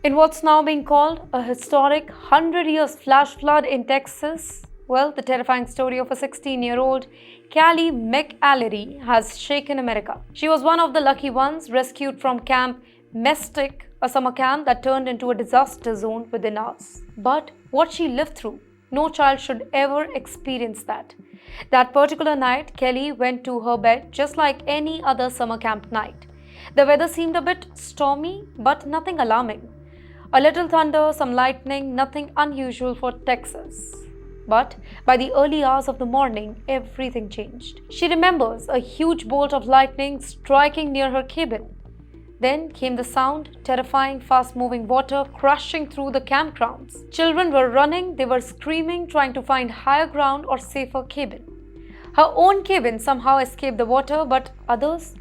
In what's now being called a historic 100 years flash flood in Texas, well, the terrifying story of a 16-year-old Callie McAlary has shaken America. She was one of the lucky ones rescued from Camp Mestic, a summer camp that turned into a disaster zone within hours. But what she lived through, no child should ever experience that. That particular night, Kelly went to her bed just like any other summer camp night. The weather seemed a bit stormy, but nothing alarming. A little thunder, some lightning, nothing unusual for Texas. But by the early hours of the morning, everything changed. She remembers a huge bolt of lightning striking near her cabin. Then came the sound, terrifying, fast-moving water crashing through the campgrounds. Children were running, they were screaming, trying to find higher ground or safer cabin. Her own cabin somehow escaped the water, but others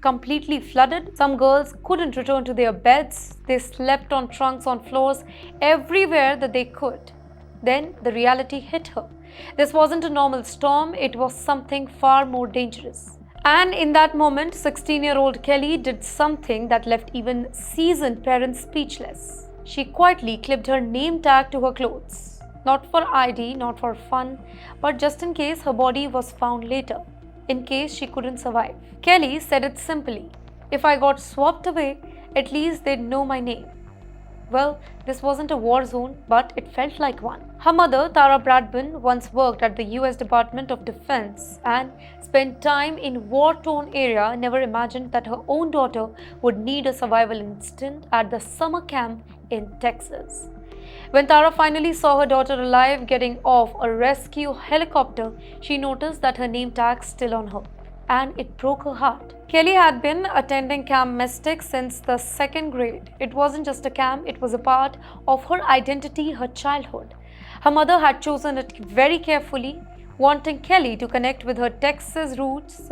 completely flooded. Some girls couldn't return to their beds. They slept on trunks, on floors, everywhere that they could. Then the reality hit her. This wasn't a normal storm, it was something far more dangerous. And in that moment, 16-year-old Kelly did something that left even seasoned parents speechless. She quietly clipped her name tag to her clothes. Not for ID, not for fun, but just in case her body was found later. In case she couldn't survive. Kelly said it simply, "If I got swept away, at least they'd know my name." Well, this wasn't a war zone, but it felt like one. Her mother, Tara Bradburn, once worked at the US Department of Defense and spent time in war-torn area, never imagined that her own daughter would need a survival instinct at the summer camp in Texas. When Tara finally saw her daughter alive getting off a rescue helicopter, she noticed that her name tag still on her, and it broke her heart. Kelly had been attending Camp Mystic since the second grade. It wasn't just a camp, it was a part of her identity, her childhood. Her mother had chosen it very carefully, wanting Kelly to connect with her Texas roots,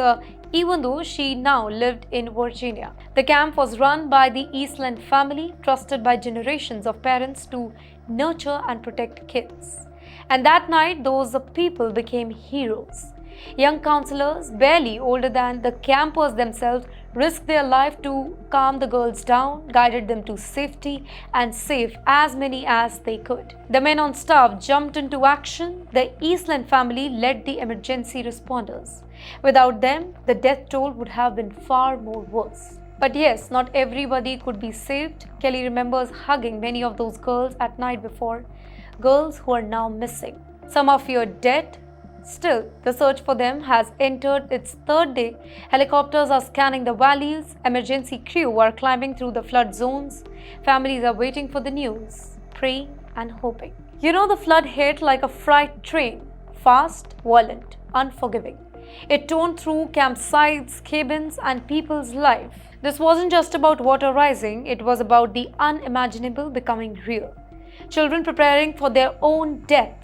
even though she now lived in Virginia. The camp was run by the Eastland family, trusted by generations of parents to nurture and protect kids. And that night, those people became heroes. Young counselors, barely older than the campers themselves, risked their life to calm the girls down, guided them to safety, and save as many as they could. The men on staff jumped into action. The Eastland family led the emergency responders. Without them, the death toll would have been far more worse. But yes, not everybody could be saved. Kelly remembers hugging many of those girls at night before, girls who are now missing. Some are feared dead. Still, the search for them has entered its third day. Helicopters are scanning the valleys, emergency crew are climbing through the flood zones, families are waiting for the news, praying and hoping. The flood hit like a freight train, fast, violent, unforgiving. It tore through campsites, cabins, and people's life. This wasn't just about water rising, it was about the unimaginable becoming real. Children preparing for their own death.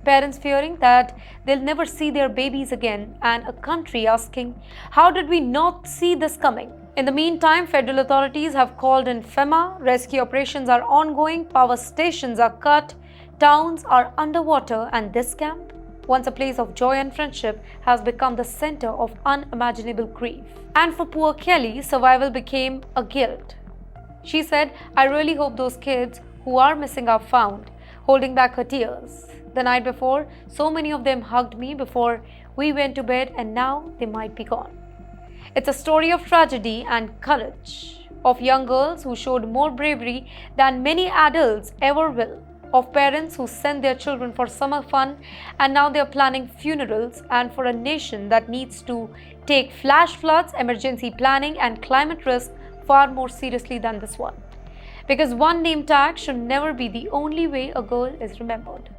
Parents fearing that they'll never see their babies again, and a country asking, how did we not see this coming? In the meantime, federal authorities have called in FEMA, rescue operations are ongoing, power stations are cut, towns are underwater, and this camp, once a place of joy and friendship, has become the center of unimaginable grief. And for poor Kelly, survival became a guilt. She said, "I really hope those kids who are missing are found," holding back her tears. The night before, so many of them hugged me before we went to bed, and now they might be gone. It's a story of tragedy and courage, of young girls who showed more bravery than many adults ever will, of parents who sent their children for summer fun and now they're planning funerals, and for a nation that needs to take flash floods, emergency planning, and climate risk far more seriously than this one. Because one name tag should never be the only way a girl is remembered.